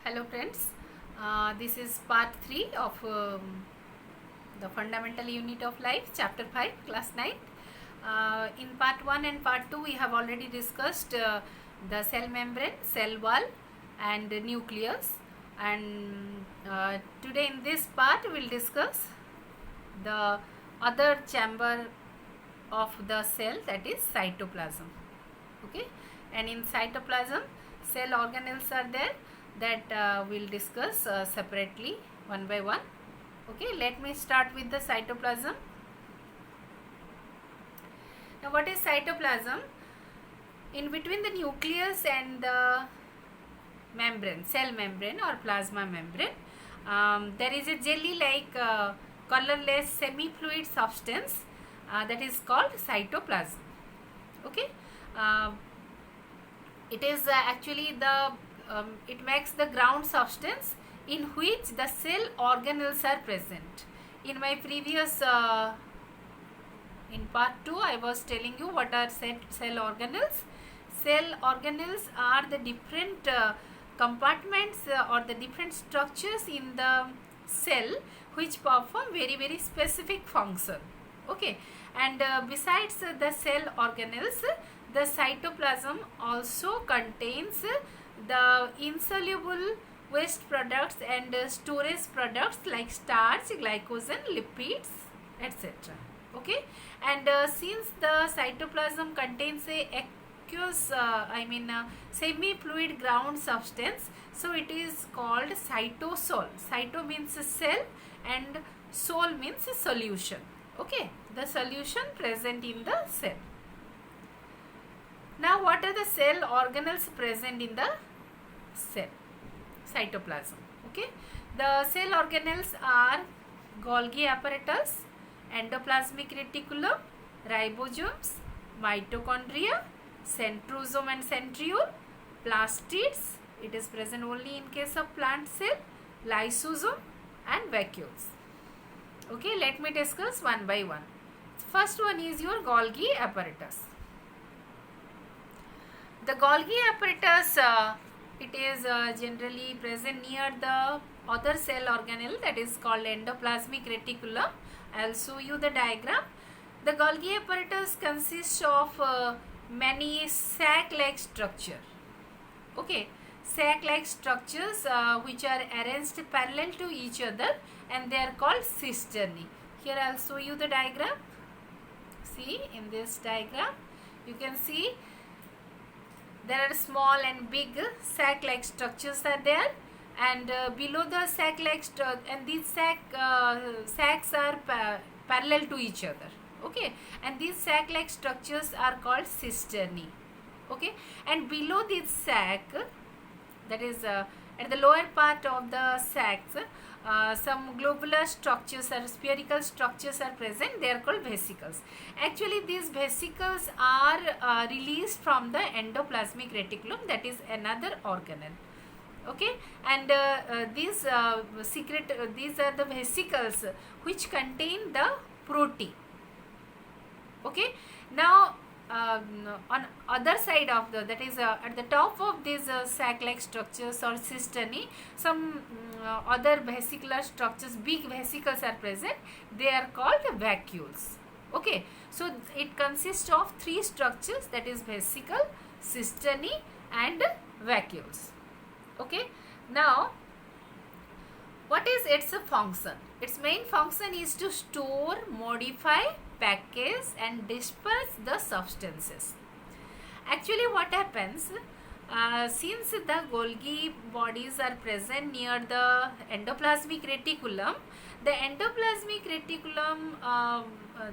Hello friends, this is part 3 of the fundamental unit of life, chapter 5, class 9. In part 1 and part 2 we have already discussed the cell membrane, cell wall and nucleus, and today in this part we will discuss the other chamber of the cell, that is cytoplasm. Okay, and in cytoplasm cell organelles are there that we'll discuss separately one by one. Okay, let me start with the cytoplasm. Now what is cytoplasm? In between the nucleus and the membrane, cell membrane or plasma membrane, there is a jelly like colorless semi-fluid substance that is called cytoplasm. Okay, it is actually the it makes the ground substance in which the cell organelles are present. In my previous in part 2 I was telling you what are cell organelles. Cell organelles are the different compartments or the different structures in the cell which perform very specific function. Okay, and besides the cell organelles, the cytoplasm also contains the insoluble waste products and storage products like starch, glycogen, lipids, etc. Okay, and since the cytoplasm contains a aqueous semi-fluid ground substance, so it is called cytosol. Cyto means cell and sol means solution. Okay, the solution present in the cell. Now what are the cell organelles present in the cell cytoplasm? Okay, the cell organelles are Golgi apparatus, endoplasmic reticulum, ribosomes, mitochondria, centrosome and centriole, plastids, it is present only in case of plant cell, lysosome and vacuoles. Okay, let me discuss one by one. First one is your Golgi apparatus. The Golgi apparatus, it is generally present near the other cell organelle, that is called endoplasmic reticulum. I will show you the diagram. The Golgi apparatus consists of many sac-like structure. Okay, sac-like structures which are arranged parallel to each other, and they are called cisternae. Here I will show you the diagram. See, in this diagram you can see there are small and big sac-like structures are there, and below the sac-like and these sacs are parallel to each other. Okay, and these sac-like structures are called cisternae. Okay, and below this sac, that is at the lower part of the sacs, some globular structures or spherical structures are present. They are called vesicles. Actually these vesicles are released from the endoplasmic reticulum, that is another organelle. Okay, and these are the vesicles which contain the protein. Okay, now on other side of the, that is at the top of these sac-like structures or cisternae, some other vesicular structures, big vesicles are present. They are called vacuoles. Okay, so it consists of three structures, that is vesicle, cisternae and vacuoles. Okay, now what is its function? Its main function is to store, modify, package and disperse the substances. Actually what happens, since the Golgi bodies are present near the endoplasmic reticulum, the endoplasmic reticulum,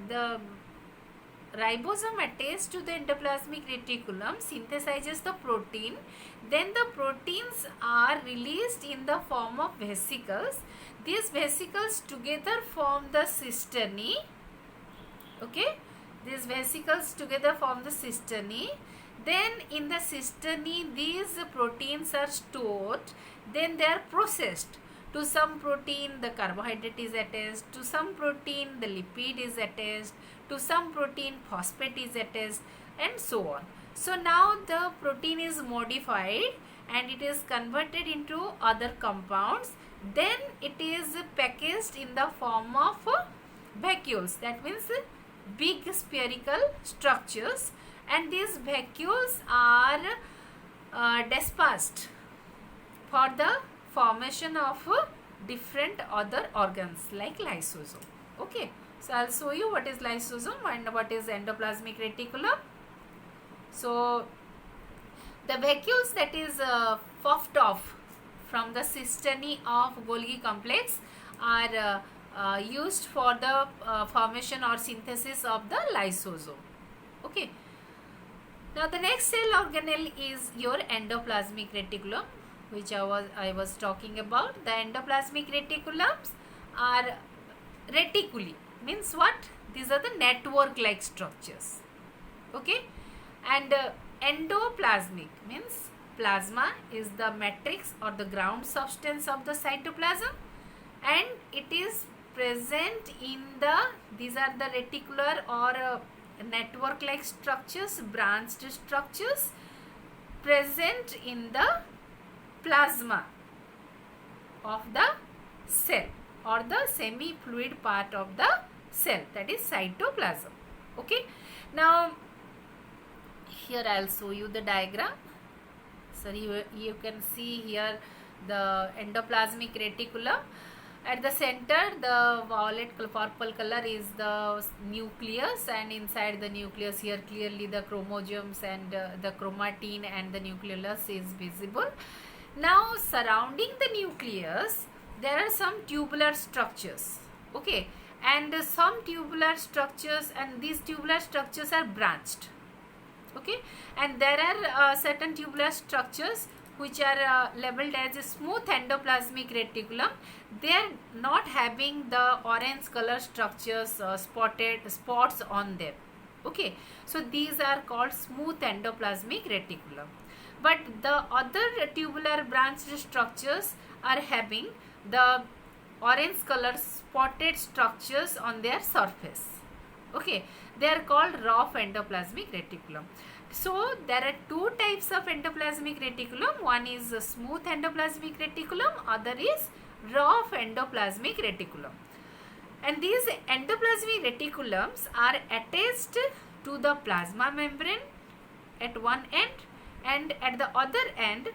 the ribosome attached to the endoplasmic reticulum synthesizes the protein. Then the proteins are released in the form of vesicles. These vesicles together form the cisternae. Okay, these vesicles together form the cisternae. Then in the cisternae these proteins are stored. Then they are processed. To some protein the carbohydrate is attached, to some protein the lipid is attached, to some protein phosphate is attached, and so on. So now the protein is modified and it is converted into other compounds. Then it is packaged in the form of vacuoles, that means big spherical structures, and these vacuoles are dispersed for the formation of different other organs like lysosome. Okay, so I'll show you what is lysosome and what is endoplasmic reticulum. So the vacuoles that is puffed off from the cisternae of Golgi complex are used for the formation or synthesis of the lysosome. Okay. Now the next cell organelle is your endoplasmic reticulum, which I was talking about. The endoplasmic reticulums are reticuli. Means what? These are the network like structures. Okay. And endoplasmic means plasma is the matrix or the ground substance of the cytoplasm, and it is present in these are the reticular or network like structures, branched structures present in the plasma of the cell or the semi-fluid part of the cell, that is cytoplasm. Okay. Now here I will show you the diagram. So you can see here the endoplasmic reticulum. At the center, the violet purple color is the nucleus, and inside the nucleus here clearly the chromosomes and the chromatin and the nucleolus is visible. Now surrounding the nucleus there are some tubular structures. Okay, and some tubular structures, and these tubular structures are branched. Okay, and there are certain tubular structures which are labeled as a smooth endoplasmic reticulum. They are not having the orange color structures, spotted spots on them. Okay, so these are called smooth endoplasmic reticulum. But the other tubular branched structures are having the orange color spotted structures on their surface. Okay, they are called rough endoplasmic reticulum. So there are two types of endoplasmic reticulum. One is a smooth endoplasmic reticulum, other is rough endoplasmic reticulum. And these endoplasmic reticulums are attached to the plasma membrane at one end, and at the other end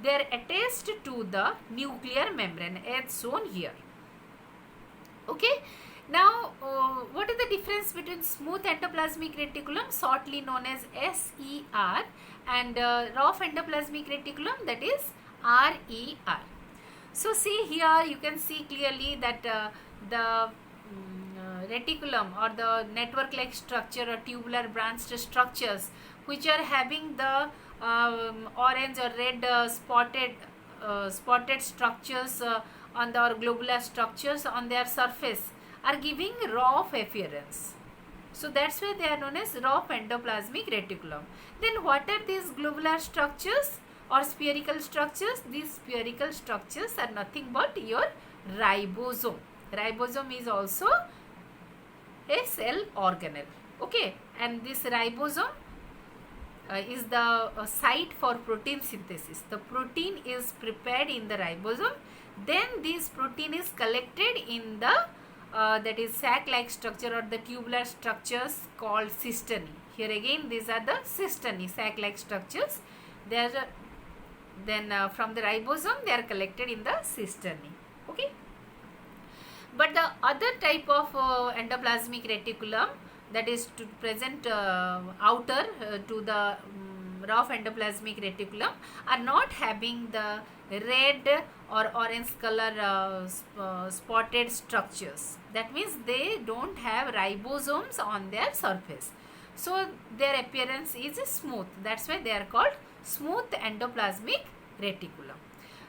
they are attached to the nuclear membrane as shown here. Okay. Now, what is the difference between smooth endoplasmic reticulum, shortly known as SER, and rough endoplasmic reticulum, that is RER? So, see here you can see clearly that the reticulum or the network-like structure or tubular branched structures which are having the orange or red spotted structures on the or globular structures on their surface are giving rough appearance. So that's why they are known as rough endoplasmic reticulum. Then what are these globular structures or spherical structures? These spherical structures are nothing but your ribosome. Ribosome is also a cell organelle. Okay, and this ribosome is the site for protein synthesis. The protein is prepared in the ribosome. Then this protein is collected in the that is sac-like structure or the tubular structures called cisternae. Here again these are the cisternae, sac-like structures. They are then from the ribosome they are collected in the cisternae. Okay. But the other type of endoplasmic reticulum, that is to present outer to the rough endoplasmic reticulum, are not having the red or orange color spotted structures. That means they don't have ribosomes on their surface. So their appearance is smooth. That's why they are called smooth endoplasmic reticulum.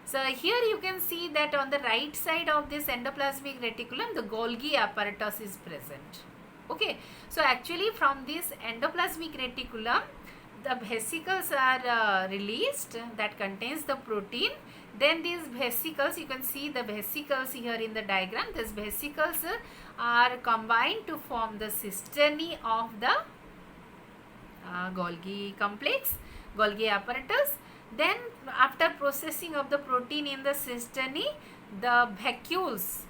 So here you can see that on the right side of this endoplasmic reticulum, the Golgi apparatus is present. Okay, so actually from this endoplasmic reticulum, the vesicles are released that contains the protein. Then these vesicles, you can see the vesicles here in the diagram. These vesicles are combined to form the cisternae of the Golgi complex, Golgi apparatus. Then after processing of the protein in the cisternae, the vacuoles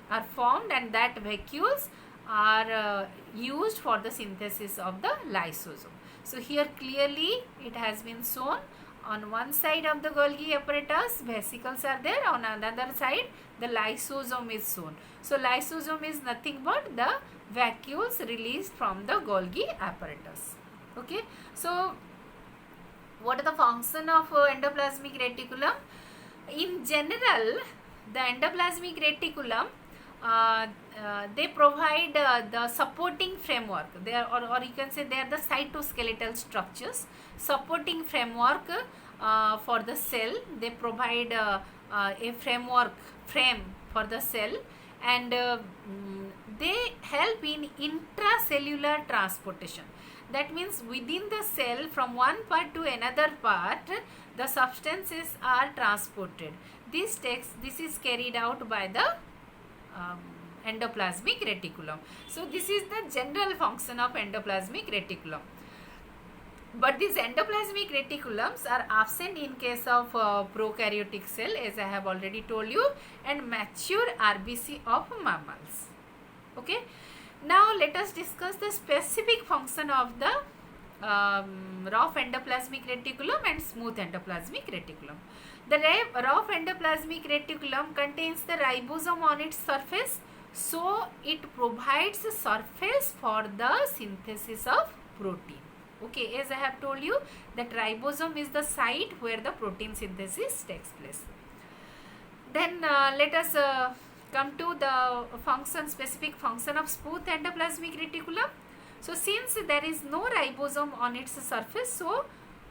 are formed, and that vacuoles are used for the synthesis of the lysosome. So here clearly it has been shown, on one side of the Golgi apparatus vesicles are there, on another side the lysosome is shown. So lysosome is nothing but the vacuoles released from the Golgi apparatus. Okay, so what are the function of endoplasmic reticulum? In general, the endoplasmic reticulum they provide the supporting framework. They are, or you can say they are the cytoskeletal structures, supporting framework for the cell. They provide a frame for the cell, and they help in intracellular transportation. That means within the cell, from one part to another part, the substances are transported. This is carried out by the endoplasmic reticulum. So this is the general function of endoplasmic reticulum. But these endoplasmic reticulums are absent in case of prokaryotic cell, as I have already told you, and mature RBC of mammals. Okay. Now let us discuss the specific function of the rough endoplasmic reticulum and smooth endoplasmic reticulum. The rough endoplasmic reticulum contains the ribosome on its surface, so it provides a surface for the synthesis of protein. Okay, as I have told you that ribosome is the site where the protein synthesis takes place. Then let us come to the specific function of smooth endoplasmic reticulum. So since there is no ribosome on its surface, so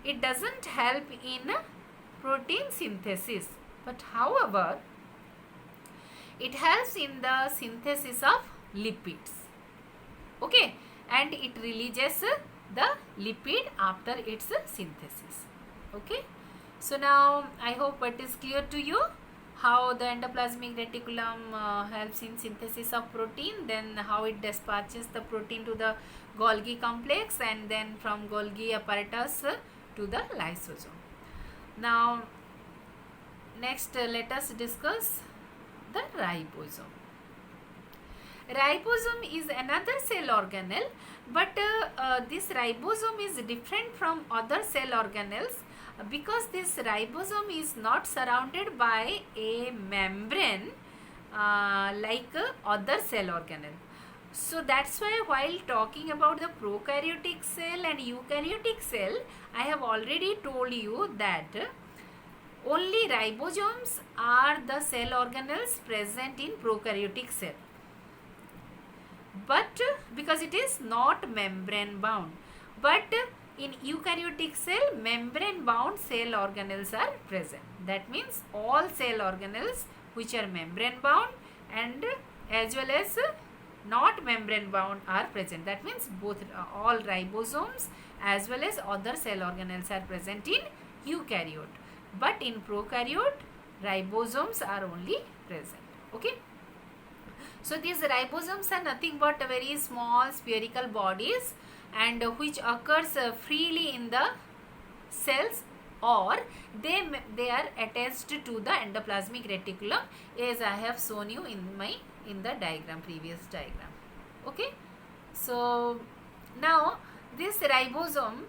it doesn't help in protein synthesis, but however it helps in the synthesis of lipids. Okay, and it releases the lipid after its synthesis. Okay, so now I hope it is clear to you how the endoplasmic reticulum helps in synthesis of protein, then how it dispatches the protein to the Golgi complex, and then from Golgi apparatus to the lysosome. Now next let us discuss the ribosome. Ribosome is another cell organelle, but this ribosome is different from other cell organelles because this ribosome is not surrounded by a membrane like other cell organelle. So that's why while talking about the prokaryotic cell and eukaryotic cell, I have already told you that only ribosomes are the cell organelles present in prokaryotic cell, but because it is not membrane bound. But in eukaryotic cell, membrane bound cell organelles are present. That means all cell organelles which are membrane bound and as well as not membrane bound are present. That means both all ribosomes as well as other cell organelles are present in eukaryote. But in prokaryote, ribosomes are only present. Okay. So these ribosomes are nothing but very small spherical bodies and which occurs freely in the cells, or they are attached to the endoplasmic reticulum, as I have shown you in the previous diagram. Okay. So now this ribosome,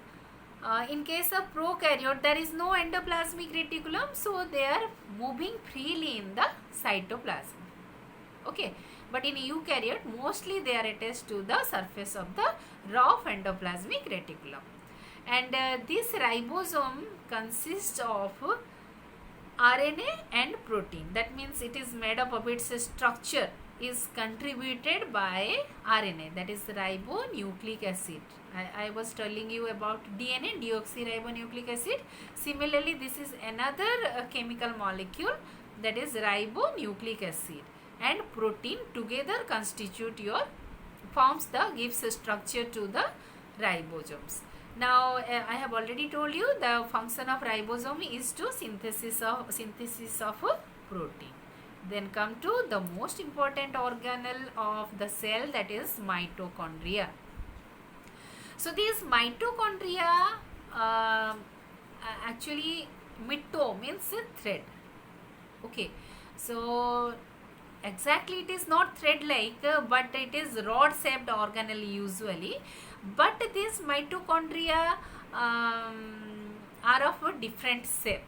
in case of prokaryote, there is no endoplasmic reticulum, so they are moving freely in the cytoplasm. Okay, but in eukaryote, mostly they are attached to the surface of the rough endoplasmic reticulum. And this ribosome consists of RNA and protein. That means it is made up of its structure is contributed by RNA, that is ribonucleic acid. I was telling you about DNA, deoxyribonucleic acid. Similarly, this is another chemical molecule, that is ribonucleic acid, and protein together gives a structure to the ribosomes. Now I have already told you the function of ribosome is to synthesis of protein. Then come to the most important organelle of the cell, that is mitochondria. So these mitochondria actually Mito means thread. Okay, so exactly it is not thread like, but it is rod shaped organelle usually. But these mitochondria are of a different shape.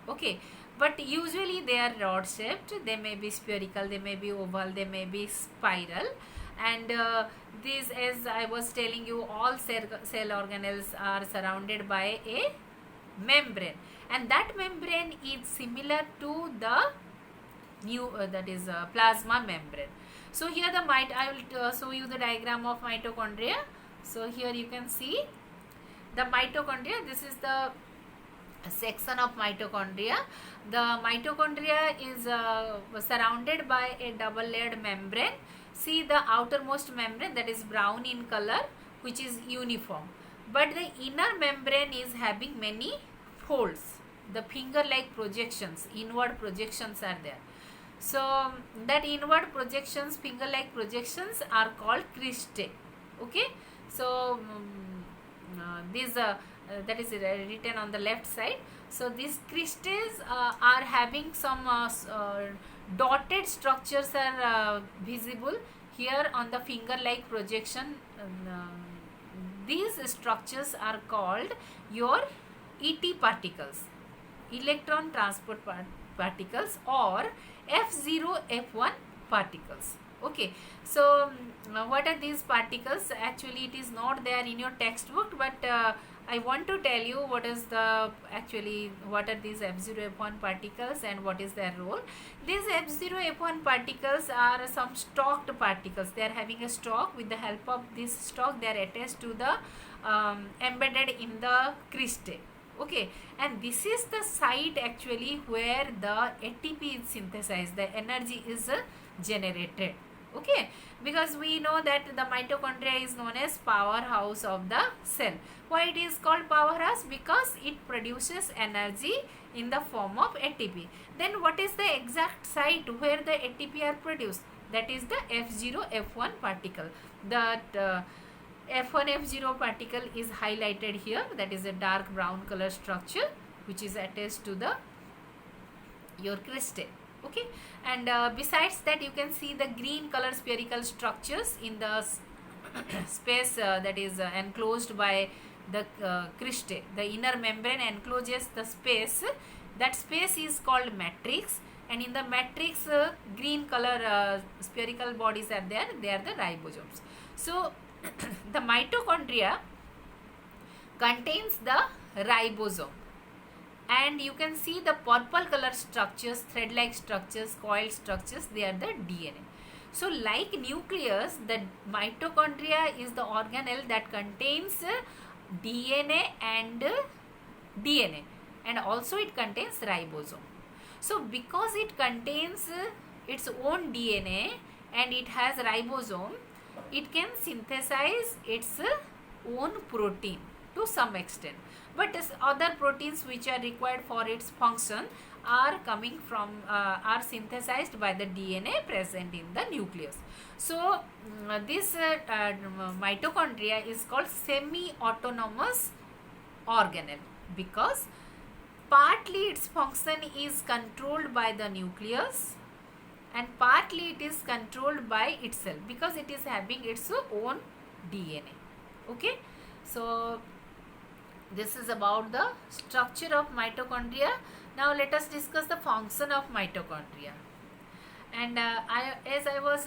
Okay, but usually they are rod shaped. They may be spherical, they may be oval, they may be spiral. And these, as I was telling you, all cell organelles are surrounded by a membrane, and that membrane is similar to the that is plasma membrane. So here I will show you the diagram of mitochondria. So here you can see the mitochondria. This is the section of mitochondria. The mitochondria is surrounded by a double layered membrane. See the outermost membrane, that is brown in color, which is uniform, but the inner membrane is having many folds. The finger like projections, inward projections are there. So that inward projections, finger like projections, are called cristae. Okay, so these that is written on the left side. So these cristae are having some dotted structures are visible here on the finger like projection. These structures are called your ET particles, electron transport particles, or F0 F1 particles. Okay, so what are these particles? Actually it is not there in your textbook, but I want to tell you what is the what are these F0 F1 particles and what is their role. These F0 F1 particles are some stalked particles. They are having a stalk. With the help of this stalk, they are attached to the embedded in the cristae. Okay, and this is the site actually where the ATP is synthesized, the energy is generated. Okay, because we know that the mitochondria is known as powerhouse of the cell. Why it is called powerhouse? Because it produces energy in the form of ATP. Then what is the exact site where the ATP are produced? That is the F0 F1 particle. That F1 F0 particle is highlighted here. That is a dark brown color structure which is attached to the your cristae. Okay, and besides that, you can see the green color spherical structures in the space that is enclosed by the cristae. The inner membrane encloses the space. That space is called matrix, and in the matrix green color spherical bodies are there. They are the ribosomes. So the mitochondria contains the ribosome, and you can see the purple color structures, thread like structures, coil structures, they are the DNA. So like nucleus, the mitochondria is the organelle that contains DNA and also it contains ribosome. So because it contains its own DNA and it has ribosome, it can synthesize its own protein to some extent, but other proteins which are required for its function are coming from are synthesized by the DNA present in the nucleus. So this mitochondria is called semi-autonomous organelle because partly its function is controlled by the nucleus and partly it is controlled by itself because it is having its own DNA. Okay, so this is about the structure of mitochondria. Now let us discuss the function of mitochondria. And as I was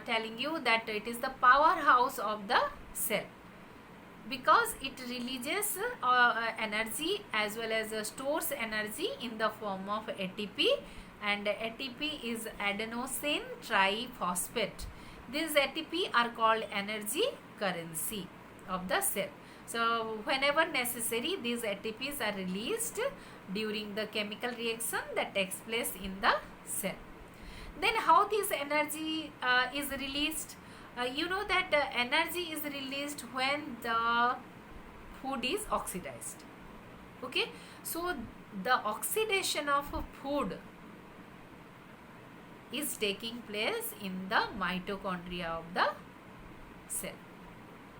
telling you that it is the powerhouse of the cell because it releases energy as well as stores energy in the form of ATP, and ATP is adenosine triphosphate. These ATP are called energy currency of the cell. So whenever necessary, these ATPs are released during the chemical reaction that takes place in the cell. Then how this energy is released? You know that energy is released when the food is oxidized. Okay, so the oxidation of food is taking place in the mitochondria of the cell.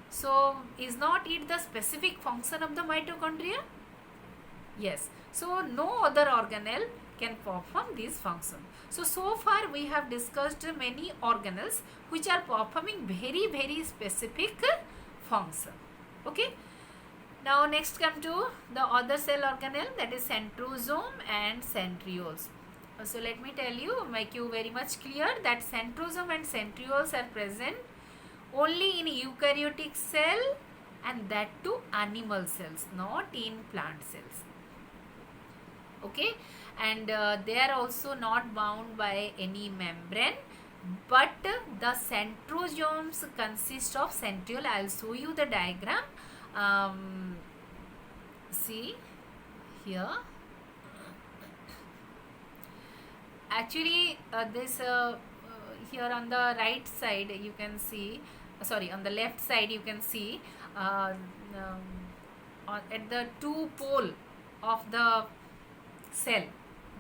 So is not it the specific function of the mitochondria? Yes. So no other organelle can perform this function. So far we have discussed many organelles which are performing very specific function. Okay. Now next come to the other cell organelle, that is centrosome and centrioles. So let me tell you, make you very much clear that centrosome and centrioles are present only in eukaryotic cell, and that too animal cells, not in plant cells. Okay, and they are also not bound by any membrane, but the centrosomes consist of centriole. I will show you the diagram. See here, actually this here on the right side you can see, sorry, on the left side you can see at the two pole of the cell,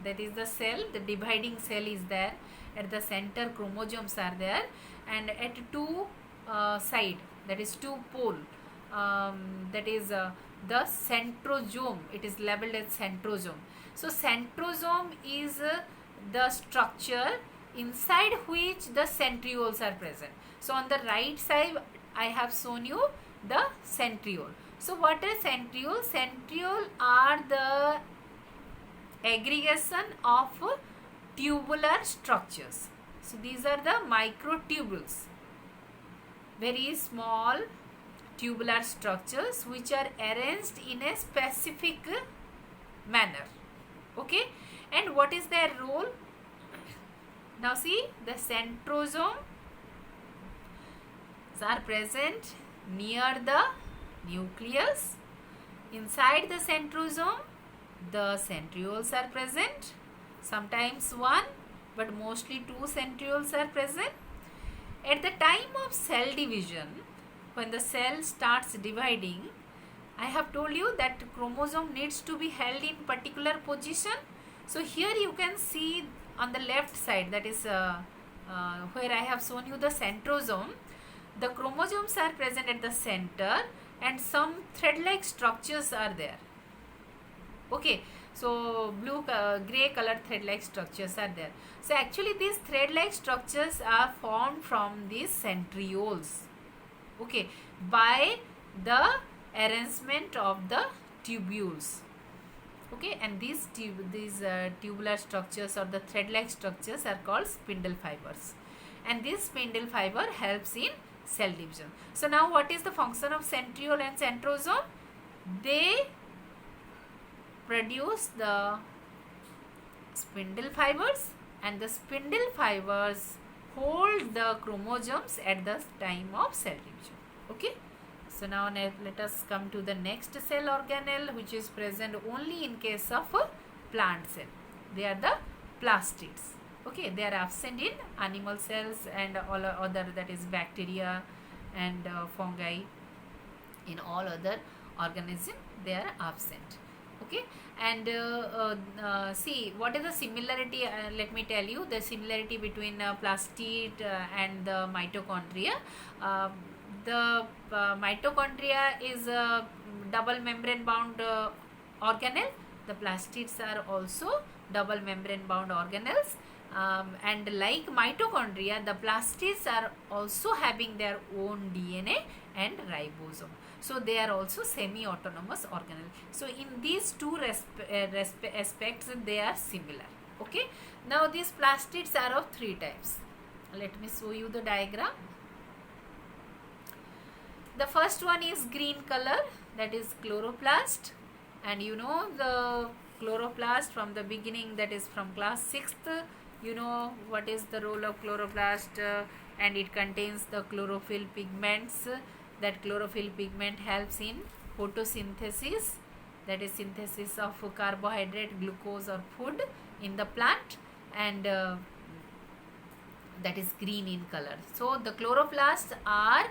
that is the cell, the dividing cell is there, at the center chromosomes are there, and at two side, that is two pole, that is the centrosome, it is labeled as centrosome. So centrosome is the structure inside which the centrioles are present. So on the right side I have shown you the centriole. So what is centriole? Centriole are the aggregation of tubular structures. So these are the microtubules, very small tubular structures which are arranged in a specific manner. Okay, and what is their role? Now see, the centrosomes are present near the nucleus. Inside the centrosome, the centrioles are present, sometimes one, but mostly two centrioles are present. At the time of cell division, when the cell starts dividing, I have told you that chromosome needs to be held in particular position. So here you can see on the left side, that is where I have shown you the centrosome, the chromosomes are present at the center and some thread-like structures are there. Okay, so blue, grey colored thread-like structures are there. So actually these thread-like structures are formed from these centrioles. Okay, by the arrangement of the tubules. Okay, and these tubular structures or the thread-like structures are called spindle fibers, and this spindle fiber helps in cell division. So now what is the function of centriole and centrosome? They produce the spindle fibers, and the spindle fibers hold the chromosomes at the time of cell division. Okay. So now let us come to the next cell organelle, which is present only in case of plant cell. They are the plastids. Okay, they are absent in animal cells and all other, that is bacteria and fungi. In all other organisms they are absent. Okay, and see what is the similarity. Let me tell you the similarity between plastid and the mitochondria. The mitochondria is a double membrane bound organelle. The plastids are also double membrane bound organelles, and like mitochondria, the plastids are also having their own DNA and ribosome. So they are also semi-autonomous organelle. So in these two aspects they are similar. Okay. Now these plastids are of three types. Let me show you the diagram. The first one is green color, that is chloroplast, and you know the chloroplast from the beginning, that is from class 6th. You know what is the role of chloroplast, and it contains the chlorophyll pigments. That chlorophyll pigment helps in photosynthesis, that is synthesis of carbohydrate, glucose or food in the plant, and that is green in color. So the chloroplasts are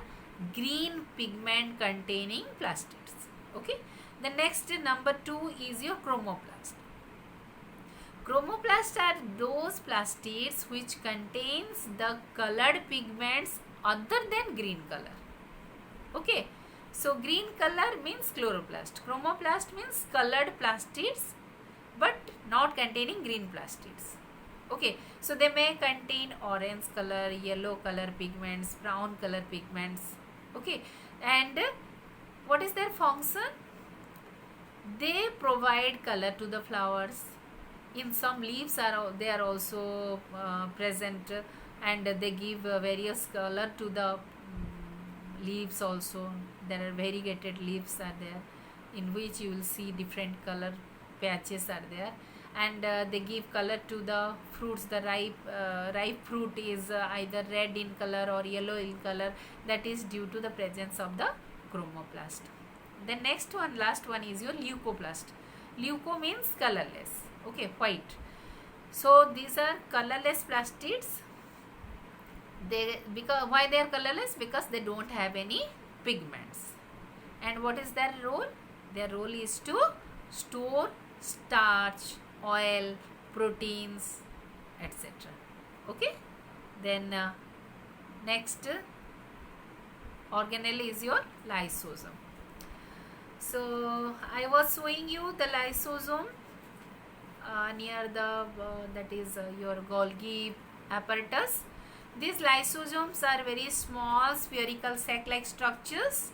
green pigment containing plastids. Okay. The next, number 2 is your chromoplast. Chromoplasts are those plastids which contains the colored pigments other than green color. Okay. So green color means chloroplast. Chromoplast means colored plastids but not containing green plastids. Okay, so they may contain orange color, yellow color pigments, brown color pigments. Okay, and what is their function? They provide color to the flowers. In some leaves they are also present, and they give various color to the leaves also. There are variegated leaves are there, in which you will see different color patches are there, and they give color to the fruits. The ripe fruit is either red in color or yellow in color. That is due to the presence of the chromoplast. The next one, last one, is your leucoplast. Leuco means colorless. Okay, white. So these are colorless plastids. Why they are colorless? Because they don't have any pigments. And what is their role? Their role is to store starch, oil, proteins, etc. Okay. Then next organelle is your lysosome. So I was showing you the lysosome near the that is your Golgi apparatus. These lysosomes are very small spherical sac-like structures,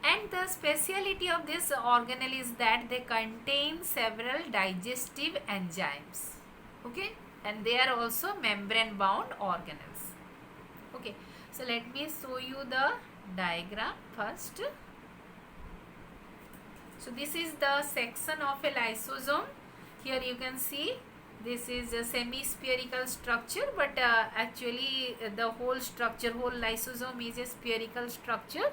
and the speciality of this organelle is that they contain several digestive enzymes. Okay, and they are also membrane bound organelles. Okay, so let me show you the diagram first. So this is the section of a lysosome. Here you can see this is a semi-spherical structure, but actually the whole lysosome is a spherical structure,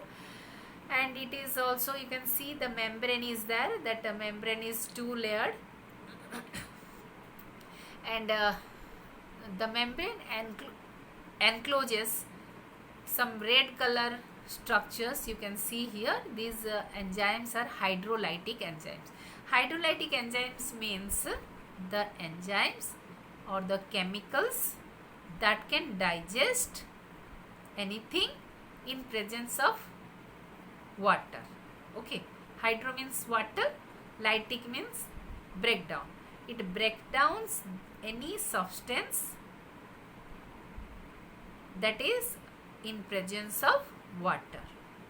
and it is also, you can see the membrane is there. That membrane is two-layered, and the membrane encloses some red color structures. You can see here these enzymes are hydrolytic enzymes. Hydrolytic enzymes means the enzymes or the chemicals that can digest anything in presence of water. Okay, hydro means water, lytic means breakdown. It breaks down any substance that is in presence of water.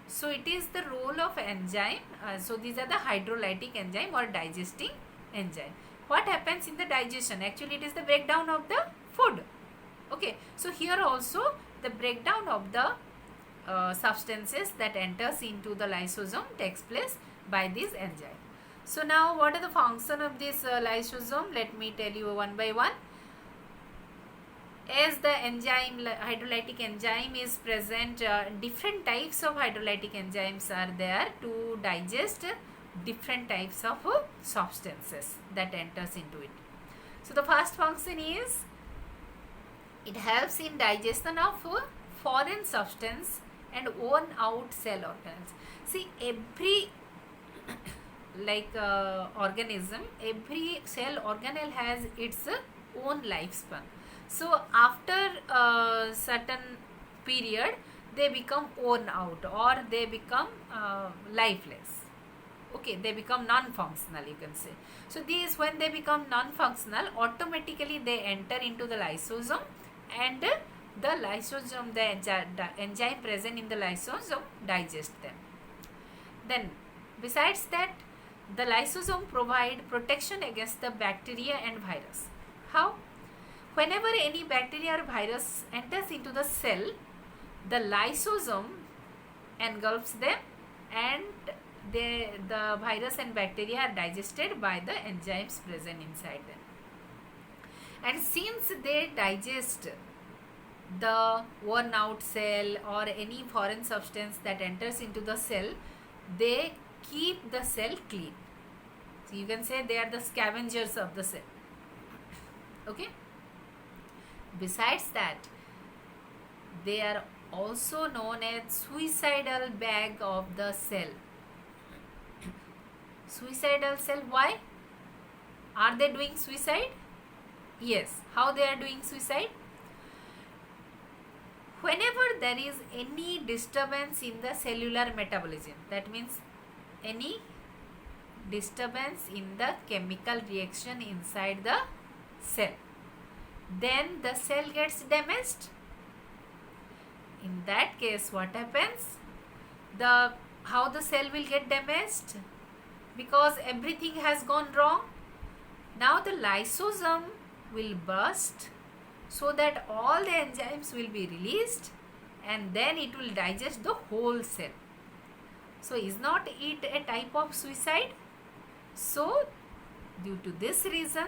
So it is the role of enzyme. So these are the hydrolytic enzyme or digesting enzyme. What happens in the digestion? Actually it is the breakdown of the food. Okay, so here also the breakdown of the substances that enters into the lysosome takes place by this enzyme. So now what are the function of this lysosome? Let me tell you one by one. As the enzyme, hydrolytic enzyme is present, different types of hydrolytic enzymes are there to digest different types of substances that enters into it. So the first function is it helps in digestion of foreign substance and worn out cell organelles. See, every organism, every cell organelle has its own lifespan. So after a certain period they become worn out or they become lifeless. Okay, they become non-functional, you can say. So these, when they become non-functional, automatically they enter into the lysosome, and the lysosome, the enzyme present in the lysosome digest them. Then besides that, the lysosome provide protection against the bacteria and virus. How? Whenever any bacteria or virus enters into the cell, the lysosome engulfs them, and the virus and bacteria are digested by the enzymes present inside them. And since they digest the worn out cell or any foreign substance that enters into the cell, they keep the cell clean. So you can say they are the scavengers of the cell. Okay. Besides that, they are also known as suicidal bag of the cell. Suicidal cell, why? Are they doing suicide? Yes. How they are doing suicide? whenever there is any disturbance in the cellular metabolism, that means any disturbance in the chemical reaction inside the cell, then the cell gets damaged. In that case, what happens? How the cell will get damaged? Because everything has gone wrong. Now the lysosome will burst so that all the enzymes will be released and then it will digest the whole cell. So is not it a type of suicide? So due to this reason,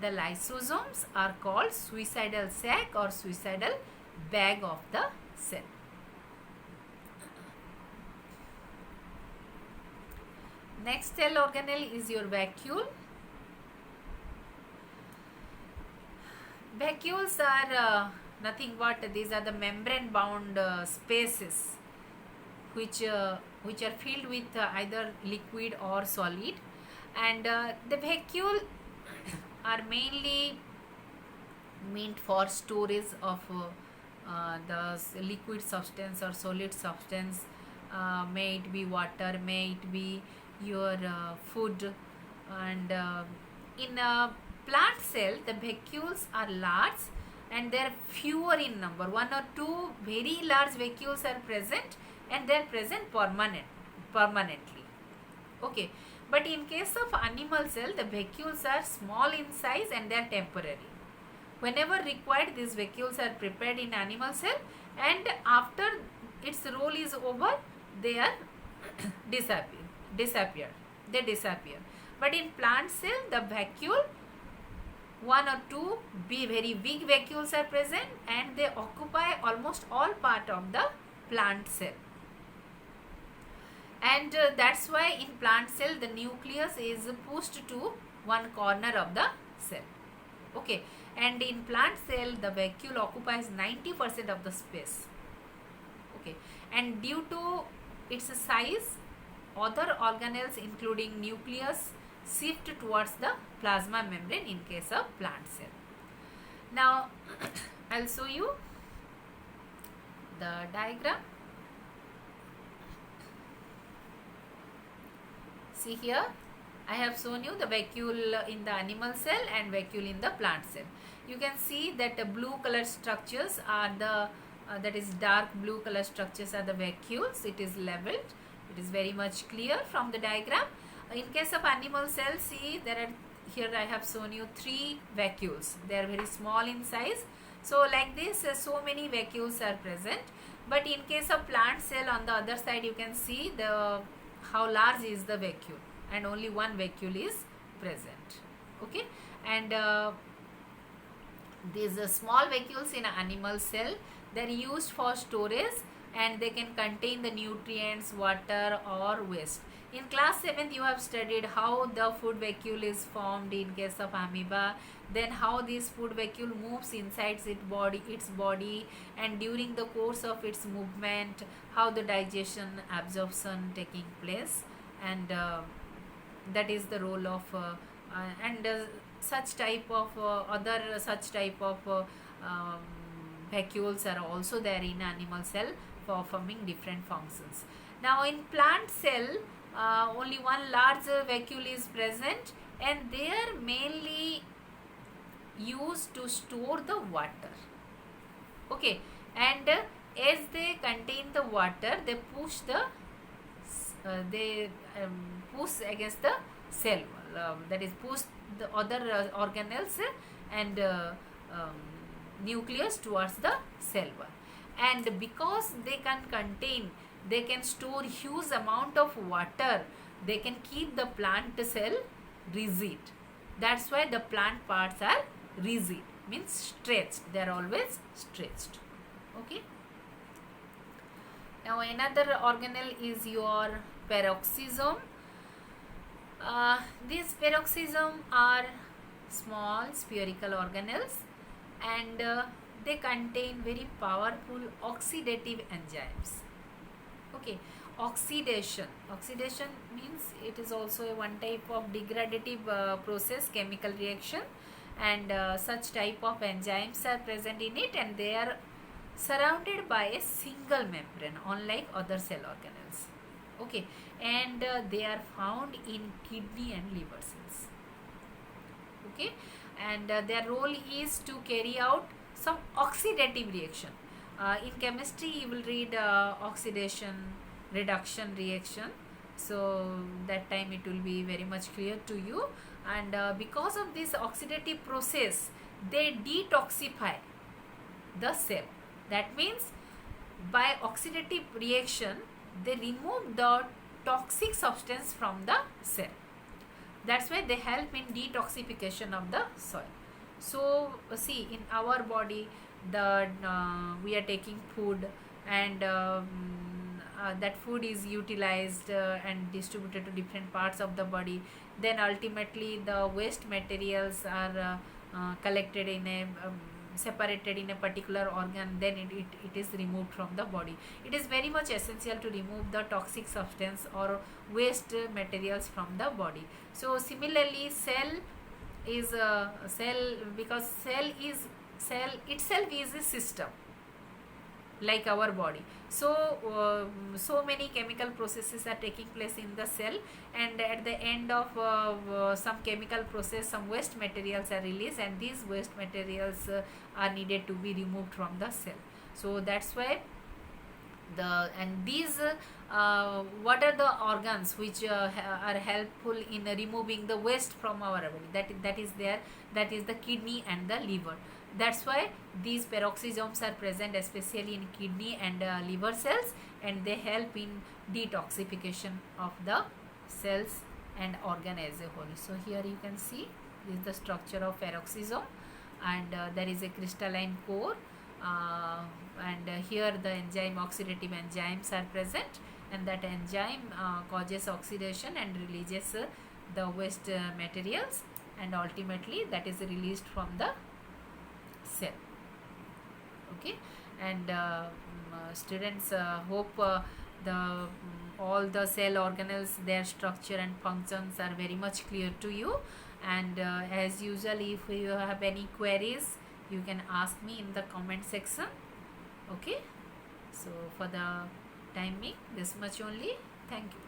the lysosomes are called suicidal sac or suicidal bag of the cell. Next cell organelle is your vacuole. Vacuoles are nothing but these are the membrane bound spaces which are filled with either liquid or solid, and the vacuole are mainly meant for storage of the liquid substance or solid substance, may it be water, may it be your food. And in a plant cell, the vacuoles are large and they are fewer in number. One or two very large vacuoles are present and they are present permanently. Okay, but in case of animal cell, the vacuoles are small in size and they are temporary. Whenever required, these vacuoles are prepared in animal cell, and after its role is over, they are disappear. But in plant cell, the vacuole, one or two very big vacuoles are present and they occupy almost all part of the plant cell. And that's why in plant cell the nucleus is pushed to one corner of the cell. Okay, and in plant cell the vacuole occupies 90% of the space. Okay, and due to its size, other organelles including nucleus shift towards the plasma membrane in case of plant cell. Now I'll show you the diagram. See here, I have shown you the vacuole in the animal cell and vacuole in the plant cell. You can see that the blue color structures are the that is dark blue color structures are the vacuoles. It is leveled. It is very much clear from the diagram. In case of animal cells, see there are, here I have shown you 3 vacuoles. They are very small in size. So like this, so many vacuoles are present. But in case of plant cell, on the other side you can see how large is the vacuole, and only one vacuole is present. Okay, and these small vacuoles in animal cell, they are used for storage and they can contain the nutrients, water or waste. In class 7th you have studied how the food vacuole is formed in case of amoeba, then how this food vacuole moves inside its body, and during the course of its movement how the digestion, absorption taking place, and that is the role of such type of vacuoles are also there in animal cell performing different functions. Now in plant cell, only one large vacuole is present and they are mainly used to store the water. Okay, and as they contain the water, they push push against the cell wall, that is push the other organelles and nucleus towards the cell wall. And because they can store huge amount of water, they can keep the plant cell rigid. That's why the plant parts are rigid, means stretched. They are always stretched. Okay. Now another organelle is your peroxisome. These peroxisome are small spherical organelles and they contain very powerful oxidative enzymes. Okay, oxidation means it is also a one type of degradative process, chemical reaction, and such type of enzymes are present in it and they are surrounded by a single membrane, unlike other cell organelles. Okay, and they are found in kidney and liver cells. Okay, and their role is to carry out some oxidative reaction. In chemistry you will read oxidation reduction reaction, so that time it will be very much clear to you. And because of this oxidative process, they detoxify the cell. That means by oxidative reaction they remove the toxic substance from the cell. That's why they help in detoxification of the soil. So see, in our body, the we are taking food, and that food is utilized and distributed to different parts of the body. Then ultimately the waste materials are collected in a separated in a particular organ, then it is removed from the body. It is very much essential to remove the toxic substance or waste materials from the body. So similarly, cell is a cell, because cell itself is a system like our body. So so many chemical processes are taking place in the cell, and at the end of some chemical process, some waste materials are released, and these waste materials are needed to be removed from the cell. So that's why these what are the organs which are helpful in removing the waste from our body? That is the kidney and the liver. That's why these peroxisomes are present especially in kidney and liver cells, and they help in detoxification of the cells and organ as a whole. So here you can see this is the structure of peroxisome, and there is a crystalline core, and here the enzyme oxidative enzymes are present, and that enzyme causes oxidation and releases the waste materials, and ultimately that is released from the cell. Okay, and students, hope all the cell organelles, their structure and functions are very much clear to you. And as usual, if you have any queries, you can ask me in the comment section. Okay, so for the time being, this much only. Thank you.